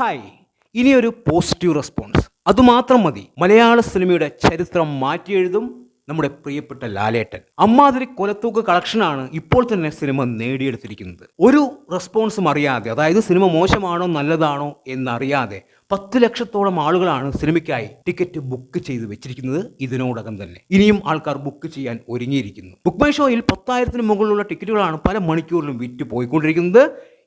Hi, ഇനിയൊരു positive response അതുമാത്രം മതി മലയാള സിനിമയുടെ ചരിത്രം മാറ്റിയെഴുതും നമ്മുടെ പ്രിയപ്പെട്ട ലാലേട്ടൻ. അമ്മാതിരി കൊലത്തൂക്ക് കളക്ഷനാണ് ഇപ്പോൾ തന്നെ സിനിമ നേടിയെടുത്തിരിക്കുന്നത്. ഒരു റെസ്പോൺസും അറിയാതെ, അതായത് സിനിമ മോശമാണോ നല്ലതാണോ എന്നറിയാതെ 10 ലക്ഷത്തോളം ആളുകളാണ് സിനിമയ്ക്കായി ടിക്കറ്റ് ബുക്ക് ചെയ്ത് വെച്ചിരിക്കുന്നത്. ഇതിനോടകം തന്നെ ഇനിയും ആൾക്കാർ ബുക്ക് ചെയ്യാൻ ഒരുങ്ങിയിരിക്കുന്നു. ബുക്ക് മൈ ഷോയിൽ 10,000-ന് മുകളിലുള്ള ടിക്കറ്റുകളാണ് പല മണിക്കൂറിലും വിറ്റ് പോയിക്കൊണ്ടിരിക്കുന്നത്.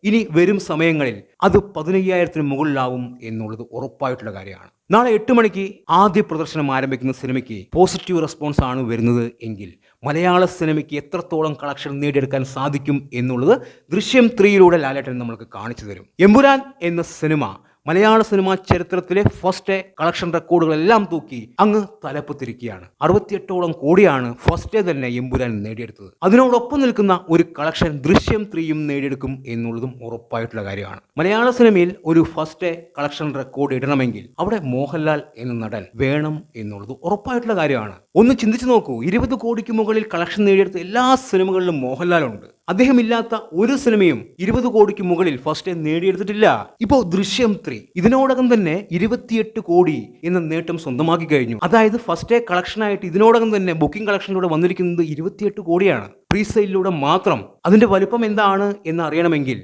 ഇനി വരും സമയങ്ങളിൽ അത് 15,000-ന് മുകളിലാവും എന്നുള്ളത് ഉറപ്പായിട്ടുള്ള കാര്യമാണ്. നാളെ 8 മണിക്ക് ആദ്യ പ്രദർശനം ആരംഭിക്കുന്ന സിനിമയ്ക്ക് പോസിറ്റീവ് റെസ്പോൺസ് ആണ് വരുന്നത് എങ്കിൽ മലയാള സിനിമയ്ക്ക് എത്രത്തോളം കളക്ഷൻ നേടിയെടുക്കാൻ സാധിക്കും എന്നുള്ളത് ദൃശ്യം 3-യിലൂടെ ലാലേട്ടൻ നമ്മൾക്ക് കാണിച്ചു തരും. എമ്പുരാൻ എന്ന സിനിമ മലയാള സിനിമാ ചരിത്രത്തിലെ ഫസ്റ്റ് ഡേ കളക്ഷൻ റെക്കോർഡുകളെല്ലാം തൂക്കി അങ്ങ് തലപ്പത്തിരിക്കുകയാണ്. 68ഓളം കോടിയാണ് ഫസ്റ്റ് ഡേ തന്നെ എമ്പുരാൻ നേടിയെടുത്തത്. അതിനോടൊപ്പം നിൽക്കുന്ന ഒരു കളക്ഷൻ ദൃശ്യം 3-യും നേടിയെടുക്കും എന്നുള്ളതും ഉറപ്പായിട്ടുള്ള കാര്യമാണ്. മലയാള സിനിമയിൽ ഒരു ഫസ്റ്റ് ഡേ കളക്ഷൻ റെക്കോർഡ് ഇടണമെങ്കിൽ അവിടെ മോഹൻലാൽ എന്ന നടൻ വേണം എന്നുള്ളത് ഉറപ്പായിട്ടുള്ള കാര്യമാണ്. ഒന്ന് ചിന്തിച്ചു നോക്കൂ, 20 കോടിക്ക് മുകളിൽ കളക്ഷൻ നേടിയെടുത്ത എല്ലാ സിനിമകളിലും മോഹൻലാലുണ്ട്. അദ്ദേഹം ഇല്ലാത്ത ഒരു സിനിമയും 20 കോടിക്ക് മുകളിൽ ഫസ്റ്റ് ഡേ നേടിയെടുത്തിട്ടില്ല. ഇപ്പോൾ ദൃശ്യം 3 ഇതിനോടകം തന്നെ 28 കോടി എന്ന നേട്ടം സ്വന്തമാക്കി കഴിഞ്ഞു. അതായത് ഫസ്റ്റ് ഡേ കളക്ഷനായിട്ട് ഇതിനോടകം തന്നെ ബുക്കിംഗ് കളക്ഷനിലൂടെ വന്നിരിക്കുന്നത് 28 കോടിയാണ്. പ്രീസെയിലൂടെ മാത്രം. അതിന്റെ വലിപ്പം എന്താണ് എന്ന് അറിയണമെങ്കിൽ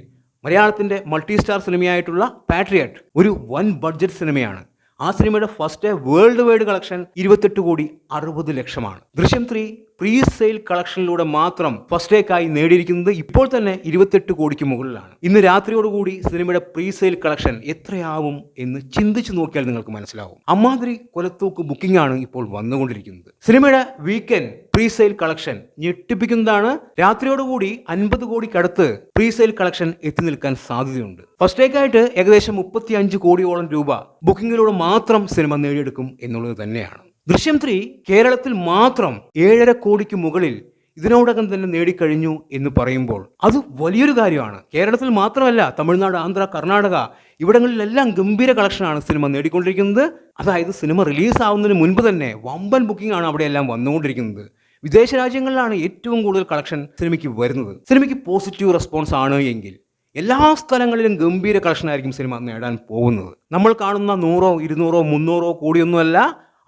മലയാളത്തിന്റെ മൾട്ടി സ്റ്റാർ സിനിമയായിട്ടുള്ള പാട്രിയറ്റ് ഒരു വൻ ബഡ്ജറ്റ് സിനിമയാണ്. ആ സിനിമയുടെ first day world wide collection 28 കോടി 60 ലക്ഷമാണ്. ദൃശ്യം 3 പ്രീ സെയിൽ കളക്ഷനിലൂടെ മാത്രം ഫസ്റ്റ് ഡേക്കായി നേടിയിരിക്കുന്നത് ഇപ്പോൾ തന്നെ 28 കോടിക്ക് മുകളിലാണ്. ഇന്ന് രാത്രിയോടുകൂടി സിനിമയുടെ പ്രീ സെയിൽ കളക്ഷൻ എത്രയാവും എന്ന് ചിന്തിച്ചു നോക്കിയാൽ നിങ്ങൾക്ക് മനസ്സിലാവും. അമ്മാതിരി കൊലത്തൂക്ക് ബുക്കിംഗ് ആണ് ഇപ്പോൾ വന്നുകൊണ്ടിരിക്കുന്നത്. സിനിമയുടെ വീക്കെൻഡ് പ്രീ സെയിൽ കളക്ഷൻ ഞെട്ടിപ്പിക്കുന്നതാണ്. രാത്രിയോടുകൂടി 50 കോടിക്കടുത്ത് പ്രീ സെയിൽ കളക്ഷൻ എത്തി നിൽക്കാൻ സാധ്യതയുണ്ട്. ഫസ്റ്റ് ഡേക്കായിട്ട് ഏകദേശം 35 കോടിയോളം രൂപ ബുക്കിങ്ങിലൂടെ മാത്രം സിനിമ നേടിയെടുക്കും എന്നുള്ളത് തന്നെയാണ്. ദൃശ്യം 3 കേരളത്തിൽ മാത്രം 7.5 കോടിക്ക് മുകളിൽ ഇതിനോടകം തന്നെ നേടിക്കഴിഞ്ഞു എന്ന് പറയുമ്പോൾ അത് വലിയൊരു കാര്യമാണ്. കേരളത്തിൽ മാത്രമല്ല, തമിഴ്നാട്, ആന്ധ്ര, കർണാടക ഇവിടങ്ങളിലെല്ലാം ഗംഭീര കളക്ഷനാണ് സിനിമ നേടിക്കൊണ്ടിരിക്കുന്നത്. അതായത് സിനിമ റിലീസ് ആവുന്നതിന് മുൻപ് തന്നെ വമ്പൻ ബുക്കിംഗ് ആണ് അവിടെയെല്ലാം വന്നുകൊണ്ടിരിക്കുന്നത്. വിദേശ രാജ്യങ്ങളിലാണ് ഏറ്റവും കൂടുതൽ കളക്ഷൻ സിനിമയ്ക്ക് വരുന്നത്. സിനിമയ്ക്ക് പോസിറ്റീവ് റെസ്പോൺസ് ആണ് എങ്കിൽ എല്ലാ സ്ഥലങ്ങളിലും ഗംഭീര കളക്ഷനായിരിക്കും സിനിമ നേടാൻ പോകുന്നത്. നമ്മൾ കാണുന്ന 100, 200, 300 കോടിയൊന്നുമല്ല,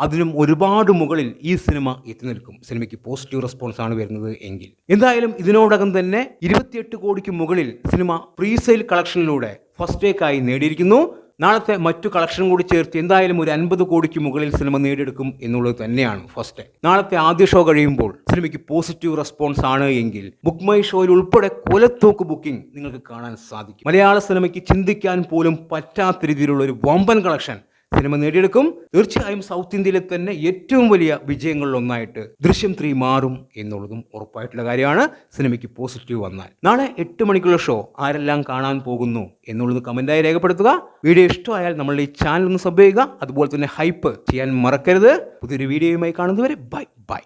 അതിനും ഒരുപാട് മുകളിൽ ഈ സിനിമ എത്തി നിൽക്കും. സിനിമയ്ക്ക് പോസിറ്റീവ് റെസ്പോൺസ് ആണ് വരുന്നത് എങ്കിൽ. എന്തായാലും ഇതിനോടകം തന്നെ 28 കോടിക്ക് മുകളിൽ സിനിമ പ്രീ സെയിൽ കളക്ഷനിലൂടെ ഫസ്റ്റ് ഡേക്കായി നേടിയിരിക്കുന്നു. നാളത്തെ മറ്റു കളക്ഷൻ കൂടി ചേർത്ത് എന്തായാലും ഒരു 50 കോടിക്ക് മുകളിൽ സിനിമ നേടിയെടുക്കും എന്നുള്ളത് തന്നെയാണ് ഫസ്റ്റ് ഡേ. നാളത്തെ ആദ്യ ഷോ കഴിയുമ്പോൾ സിനിമയ്ക്ക് പോസിറ്റീവ് റെസ്പോൺസ് ആണ് എങ്കിൽ ബുക്ക് മൈ ഷോയിൽ ഉൾപ്പെടെ കൊലത്തോക്ക് ബുക്കിംഗ് നിങ്ങൾക്ക് കാണാൻ സാധിക്കും. മലയാള സിനിമയ്ക്ക് ചിന്തിക്കാൻ പോലും പറ്റാത്ത രീതിയിലുള്ള ഒരു വമ്പൻ കളക്ഷൻ സിനിമ നേടിയെടുക്കും. തീർച്ചയായും സൗത്ത് ഇന്ത്യയിലെ തന്നെ ഏറ്റവും വലിയ വിജയങ്ങളിലൊന്നായിട്ട് ദൃശ്യം 3 മാറും എന്നുള്ളതും ഉറപ്പായിട്ടുള്ള കാര്യമാണ്. സിനിമയ്ക്ക് പോസിറ്റീവ് വന്നാൽ നാളെ 8 മണിക്കുള്ള ഷോ ആരെല്ലാം കാണാൻ പോകുന്നു എന്നുള്ളത് കമന്റായി രേഖപ്പെടുത്തുക. വീഡിയോ ഇഷ്ടമായാൽ നമ്മളുടെ ഈ ചാനൽ ഒന്ന് സബ് ചെയ്യുക. അതുപോലെ തന്നെ ഹൈപ്പ് ചെയ്യാൻ മറക്കരുത്. പുതിയൊരു വീഡിയോയുമായി കാണുന്നതുവരെ ബൈ.